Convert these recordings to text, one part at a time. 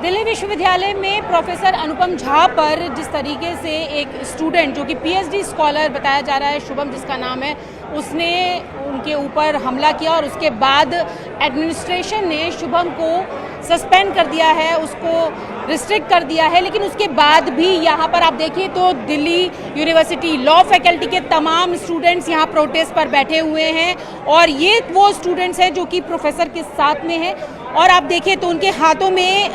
दिल्ली विश्वविद्यालय में प्रोफेसर अनुपम झा पर जिस तरीके से एक स्टूडेंट जो कि पीएचडी स्कॉलर बताया जा रहा है, शुभम जिसका नाम है, उसने उनके ऊपर हमला किया और उसके बाद एडमिनिस्ट्रेशन ने शुभम को सस्पेंड कर दिया है, उसको रिस्ट्रिक्ट कर दिया है। लेकिन उसके बाद भी यहाँ पर आप देखिए तो दिल्ली यूनिवर्सिटी लॉ फैकल्टी के तमाम स्टूडेंट्स यहाँ प्रोटेस्ट पर बैठे हुए हैं और ये वो स्टूडेंट्स हैं जो कि प्रोफेसर के साथ में हैं। और आप देखिए तो उनके हाथों में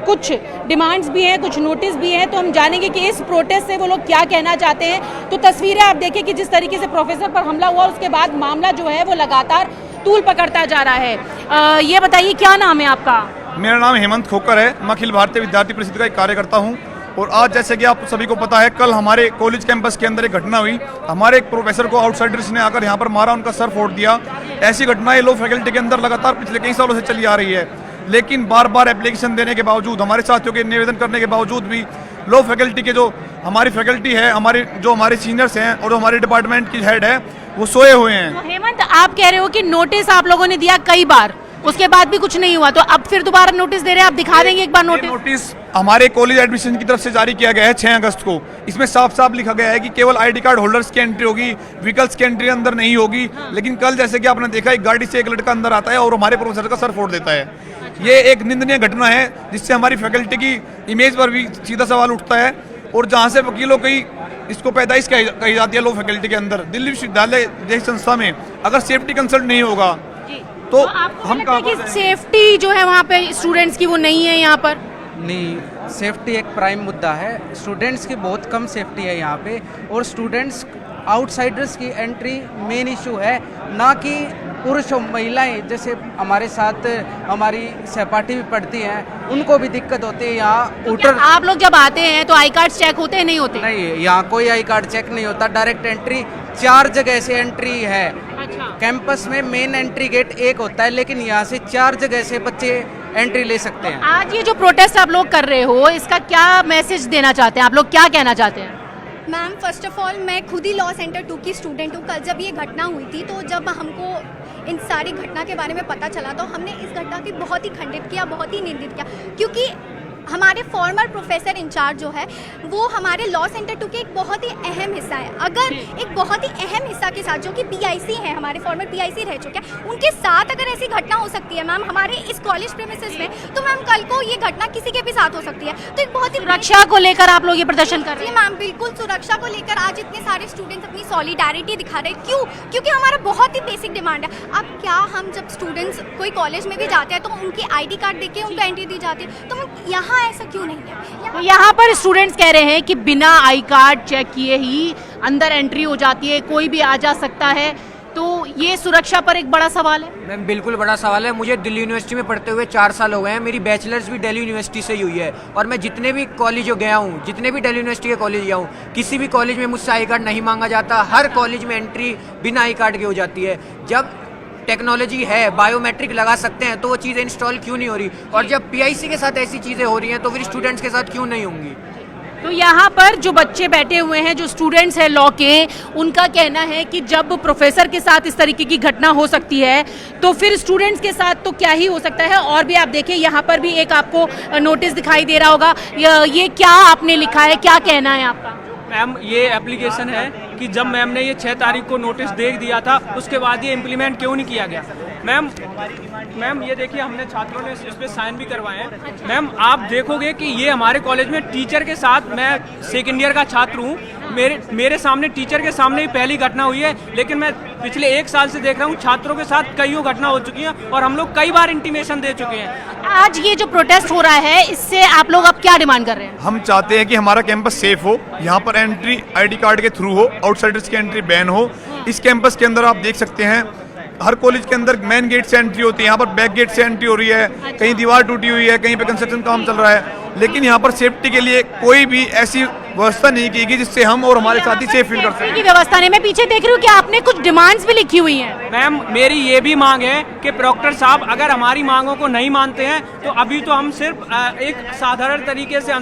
कुछ डिमांड्स भी हैं, कुछ नोटिस भी हैं। तो हम जानेंगे कि इस प्रोटेस्ट से वो लोग क्या कहना चाहते हैं। तो तस्वीरें आप देखिए कि जिस तरीके से प्रोफेसर पर हमला हुआ, उसके बाद मामला जो है वो लगातार तूल पकड़ता जा रहा है। ये बताइए क्या नाम है आपका? मेरा नाम हेमंत खोकर है। मैं अखिल भारतीय विद्यार्थी परिषद का एक कार्यकर्ता हूं। और आज जैसे कि आप सभी को पता है, कल हमारे कॉलेज कैंपस के अंदर एक घटना हुई। हमारे एक प्रोफेसर को आउटसाइडर्स ने आकर यहां पर मारा, उनका सर फोड़ दिया। ऐसी घटनाएं लॉ फैकल्टी के अंदर लगातार पिछले कई सालों से चली आ रही है। लेकिन बार बार एप्लीकेशन देने के बावजूद, हमारे साथियों के निवेदन करने के बावजूद भी लॉ फैकल्टी के जो हमारी फैकल्टी है, हमारे सीनियर्स हैं और जो हमारे डिपार्टमेंट की हेड है, वो सोए हुए हैं। तो हेमंत, आप कह रहे हो कि नोटिस आप लोगों ने दिया कई बार, उसके बाद भी कुछ नहीं हुआ, तो अब फिर दोबारा नोटिस दे रहे हैं। आप दिखा देंगे एक बार नोटिस? हमारे कॉलेज एडमिशन की तरफ से जारी किया गया है 6 अगस्त को। इसमें साफ साफ लिखा गया है कि केवल आईडी कार्ड होल्डर्स की एंट्री होगी, व्हीकल्स की एंट्री अंदर नहीं होगी। लेकिन कल जैसे कि आपने देखा, एक गाड़ी से एक लड़का अंदर आता है और हमारे प्रोफेसर का सर फोड़ देता है। ये एक निंदनीय घटना है जिससे हमारी फैकल्टी की इमेज पर भी सीधा सवाल उठता है। और जहाँ से वकीलों की इसको पैदाइश कही जाती है लॉ फैकल्टी के अंदर, दिल्ली विश्वविद्यालय जैसी संस्था में अगर सेफ्टी कंसल्ट नहीं होगा तो हम कहाँ पर सेफ्टी जो है वहाँ पे स्टूडेंट्स की वो नहीं है यहाँ पर? नहीं, सेफ्टी एक प्राइम मुद्दा है। स्टूडेंट्स की बहुत कम सेफ्टी है यहाँ पे, और स्टूडेंट्स आउटसाइडर्स की एंट्री मेन इशू है, ना कि पुरुष और महिलाएं जैसे हमारे साथ हमारी सहपाठी भी पढ़ती हैं, उनको भी दिक्कत होती है। यहाँ आप लोग जब आते हैं तो आई कार्ड चेक होते हैं? नहीं होते? नहीं, यहाँ कोई आई कार्ड चेक नहीं होता, डायरेक्ट एंट्री 4 जगह से एंट्री है। अच्छा। कैंपस में मेन एंट्री गेट एक होता है, लेकिन यहाँ से 4 जगह से बच्चे एंट्री ले सकते हैं। आज ये जो प्रोटेस्ट आप लोग कर रहे हो, इसका क्या मैसेज देना चाहते हैं? आप लोग क्या कहना चाहते हैं? मैम, फर्स्ट ऑफ ऑल मैं खुद ही लॉ सेंटर 2 की स्टूडेंट हूँ। कल जब ये घटना हुई थी, तो जब हमको इन सारी घटना के बारे में पता चला, तो हमने इस घटना की बहुत ही खंडित किया, बहुत ही निंदित किया। क्योंकि हमारे फॉर्मर प्रोफेसर इंचार्ज जो है, वो हमारे लॉ सेंटर 2 के एक बहुत ही अहम हिस्सा है। अगर एक बहुत ही अहम हिस्सा के साथ, जो कि पीआईसी है, हमारे फॉर्मर पीआईसी रह चुके हैं, उनके साथ अगर ऐसी घटना हो सकती है मैम हमारे इस कॉलेज प्रेमिसेस में, तो मैम कल को ये घटना किसी के भी साथ हो सकती है। तो एक बहुत ही सुरक्षा को लेकर आप लोग ये प्रदर्शन कर रहे हैं? मैम बिल्कुल, सुरक्षा को लेकर आज इतने सारे स्टूडेंट्स अपनी सॉलिडारिटी दिखा रहे हैं। क्यों? क्योंकि हमारा बहुत ही बेसिक डिमांड है। अब क्या हम जब स्टूडेंट्स कोई कॉलेज में भी जाते हैं तो उनकी आईडी कार्ड देख के उनको एंट्री दी जाती है, तो यहाँ ऐसा क्यों नहीं है? तो यहाँ पर स्टूडेंट्स कह रहे हैं कि बिना आई कार्ड चेक किए ही अंदर एंट्री हो जाती है, कोई भी आ जा सकता है। तो ये सुरक्षा पर एक बड़ा सवाल है। मैम बिल्कुल बड़ा सवाल है। मुझे दिल्ली यूनिवर्सिटी में पढ़ते हुए 4 साल हो गए हैं। मेरी बैचलर्स भी दिल्ली यूनिवर्सिटी से ही हुई है। और मैं जितने भी कॉलेज गया हूँ, जितने भी दिल्ली यूनिवर्सिटी के कॉलेज गया हूँ, किसी भी कॉलेज में मुझसे आई कार्ड नहीं मांगा जाता। हर कॉलेज में एंट्री बिना आई कार्ड की हो जाती है। जब टेक्नोलॉजी है, बायोमेट्रिक लगा सकते हैं, तो वो चीज़ें इंस्टॉल क्यों नहीं हो रही? और जब पीआईसी के साथ ऐसी चीज़ें हो रही हैं, तो फिर स्टूडेंट्स के साथ क्यों नहीं होंगी? तो यहाँ पर जो बच्चे बैठे हुए हैं, जो स्टूडेंट्स हैं लॉ के, उनका कहना है कि जब प्रोफेसर के साथ इस तरीके की घटना हो सकती है, तो फिर स्टूडेंट्स के साथ तो क्या ही हो सकता है। और भी आप देखिए, यहाँ पर भी एक आपको नोटिस दिखाई दे रहा होगा। ये क्या आपने लिखा है, क्या कहना है आपका? मैम, ये एप्लीकेशन है कि जब मैम ने ये 6 तारीख को नोटिस दे दिया था, उसके बाद ये इम्प्लीमेंट क्यों नहीं किया गया? मैम ये देखिए, हमने छात्रों ने इस पे साइन भी करवाए हैं। मैम, आप देखोगे कि ये हमारे कॉलेज में टीचर के साथ, मैं सेकेंड ईयर का छात्र हूँ, मेरे सामने टीचर के सामने ही पहली घटना हुई है। लेकिन मैं पिछले 1 साल से देख रहा हूँ छात्रों के साथ कई घटना हो चुकी है और हम लोग कई बार इंटीमेशन दे चुके हैं। आज ये जो प्रोटेस्ट हो रहा है, इससे आप लोग अब क्या डिमांड कर रहे हैं? हम चाहते हैं कि हमारा कैंपस सेफ हो, यहाँ पर एंट्री आईडी कार्ड के थ्रू हो, आउटसाइडर्स की एंट्री बैन हो। इस कैंपस के अंदर आप देख सकते हैं, हर कॉलेज के अंदर मेन गेट से एंट्री होती है, यहाँ पर बैक गेट से एंट्री हो रही है। कहीं दीवार टूटी हुई है, कहीं पे कंस्ट्रक्शन काम चल रहा है, लेकिन यहाँ पर सेफ्टी के लिए कोई भी ऐसी व्यवस्था नहीं की गई जिससे हम और हमारे साथी सेफ फील कर सकें। की व्यवस्था नहीं। मैं पीछे देख रही हूँ कि आपने कुछ डिमांड्स भी लिखी हुई हैं। मैम, मेरी ये भी मांग है कि प्रोक्टर साहब अगर हमारी मांगों को नहीं मानते हैं, तो अभी तो हम सिर्फ एक साधारण तरीके से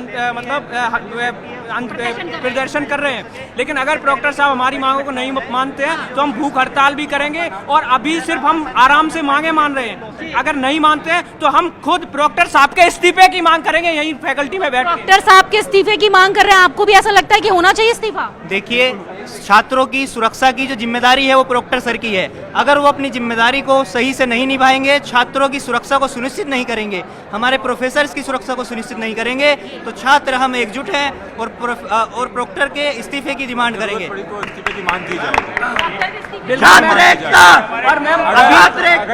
प्रदर्शन कर रहे हैं, लेकिन अगर प्रोक्टर साहब हमारी मांगों को नहीं मानते हैं, तो हम भूख हड़ताल भी करेंगे। और अभी सिर्फ हम आराम से मांगे मान रहे हैं। अगर नहीं मानते हैं तो हम खुद प्रोक्टर साहब के इस्तीफे की मांग करेंगे यहीं फैकल्टी में बैठ के। डॉक्टर साहब के इस्तीफे की मांग कर रहे हैं, आपको भी ऐसा लगता है कि होना चाहिए इस्तीफा? देखिए, छात्रों की सुरक्षा की जो जिम्मेदारी है वो प्रोक्टर सर की है। अगर वो अपनी जिम्मेदारी को सही से नहीं निभाएंगे, छात्रों की सुरक्षा को सुनिश्चित नहीं करेंगे, हमारे प्रोफेसर्स की सुरक्षा को सुनिश्चित नहीं करेंगे, तो छात्र हम एकजुट हैं और प्रोक्टर के इस्तीफे की डिमांड करेंगे। और मैम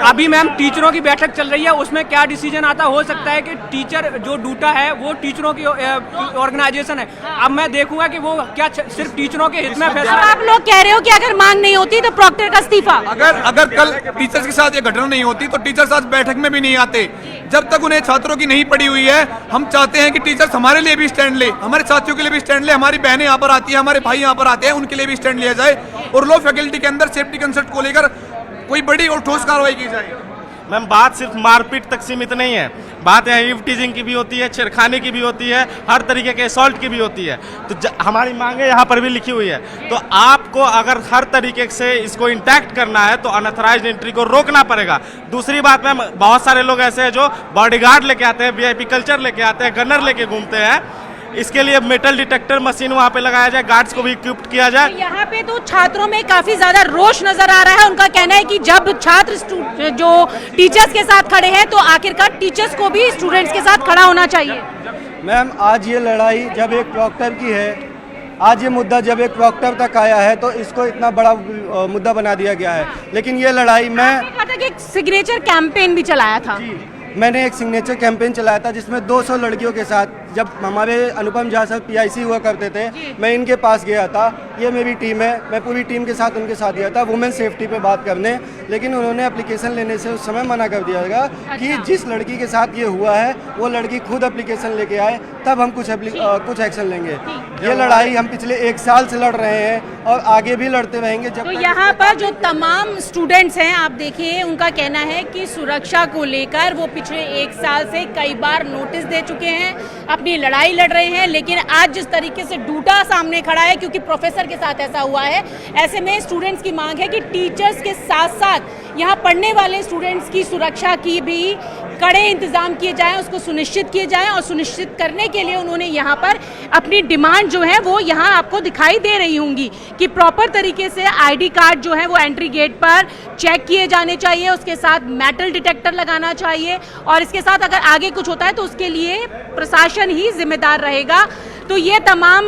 अभी मैम टीचरों की बैठक चल रही है, उसमें क्या डिसीजन आता हो सकता है कि टीचर जो डूटा है वो टीचरों की ऑर्गेनाइजेशन है। अब मैं देखूंगा कि वो क्या सिर्फ टीचरों के हित में फैसला। आप लोग कह रहे हो कि अगर मांग नहीं होती तो प्रॉक्टर का इस्तीफा। अगर कल टीचर्स के साथ ये घटना नहीं होती तो टीचर्स आज बैठक में भी नहीं आते। जब तक उन्हें छात्रों की नहीं पड़ी हुई है, हम चाहते हैं कि टीचर्स हमारे लिए भी स्टैंड ले, हमारे साथियों के लिए भी स्टैंड ले, हमारी बहनें यहाँ पर आती है, हमारे भाई यहाँ पर आते हैं, उनके लिए भी स्टैंड लिया जाए और लॉ फैकल्टी के अंदर सेफ्टी कंसेप्ट को लेकर कोई बड़ी और ठोस कार्रवाई की जाए। मैम बात सिर्फ मारपीट तक सीमित नहीं है, बात यहाँ ईव टीजिंग की भी होती है, छेड़खानी की भी होती है, हर तरीके के असॉल्ट की भी होती है। तो हमारी मांगे यहाँ पर भी लिखी हुई है। तो आपको अगर हर तरीके से इसको इंटैक्ट करना है तो अनऑथराइज्ड एंट्री को रोकना पड़ेगा। दूसरी बात मैम, बहुत सारे लोग ऐसे हैं जो बॉडीगार्ड लेके आते हैं, वीआईपी कल्चर लेके आते हैं, गनर लेके घूमते हैं। इसके लिए मेटल डिटेक्टर मशीन वहाँ पे लगाया जाए, गार्ड्स को भी इक्विप्ड किया जाए। यहाँ पे तो छात्रों में काफी ज्यादा रोष नजर आ रहा है। उनका कहना है कि जब छात्र जो टीचर्स के साथ खड़े हैं तो आखिरकार टीचर्स को भी स्टूडेंट्स के साथ खड़ा होना चाहिए। मैम आज ये लड़ाई जब एक प्रॉक्टर की है, आज ये मुद्दा जब एक प्रॉक्टर तक आया है तो इसको इतना बड़ा मुद्दा बना दिया गया है। लेकिन ये लड़ाई एक सिग्नेचर कैंपेन भी चलाया था। मैंने एक सिग्नेचर कैंपेन चलाया था जिसमें 200 लड़कियों के साथ, जब हमारे अनुपम झा सर पीआईसी हुआ करते थे, मैं इनके पास गया था। ये मेरी टीम है, मैं पूरी टीम के साथ उनके साथ गया था वुमेन सेफ्टी पे बात करने। लेकिन उन्होंने एप्लीकेशन लेने से उस समय मना कर दिया गया कि जिस लड़की के साथ ये हुआ है वो लड़की खुद एप्लीकेशन लेके आए, तब हम कुछ एक्शन लेंगे। ये लड़ाई हम पिछले 1 साल से लड़ रहे हैं और आगे भी लड़ते रहेंगे। जब तो यहाँ पर जो तमाम स्टूडेंट्स हैं, आप देखिए, उनका कहना है कि सुरक्षा को लेकर वो पिछले 1 साल से कई बार नोटिस दे चुके हैं, अपनी लड़ाई लड़ रहे हैं। लेकिन आज जिस तरीके से डूटा सामने खड़ा है, क्योंकि प्रोफेसर के साथ ऐसा हुआ है, ऐसे में स्टूडेंट्स की मांग है कि टीचर्स के साथ साथ यहाँ पढ़ने वाले स्टूडेंट्स की सुरक्षा की भी कड़े इंतजाम किए जाएं, उसको सुनिश्चित किए जाएं। और सुनिश्चित करने के लिए उन्होंने यहाँ पर अपनी डिमांड जो है वो यहाँ आपको दिखाई दे रही होंगी कि प्रॉपर तरीके से आईडी कार्ड जो है वो एंट्री गेट पर चेक किए जाने चाहिए, उसके साथ मेटल डिटेक्टर लगाना चाहिए और इसके साथ अगर आगे कुछ होता है तो उसके लिए प्रशासन ही जिम्मेदार रहेगा। तो ये तमाम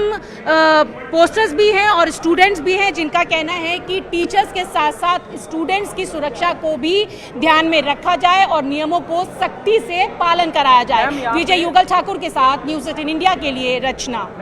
पोस्टर्स भी हैं और स्टूडेंट्स भी हैं जिनका कहना है कि टीचर्स के साथ साथ स्टूडेंट्स की सुरक्षा को भी ध्यान में रखा जाए और नियमों को सख्ती से पालन कराया जाए। विजय युगल ठाकुर के साथ न्यूज़ 18 इंडिया के लिए रचना।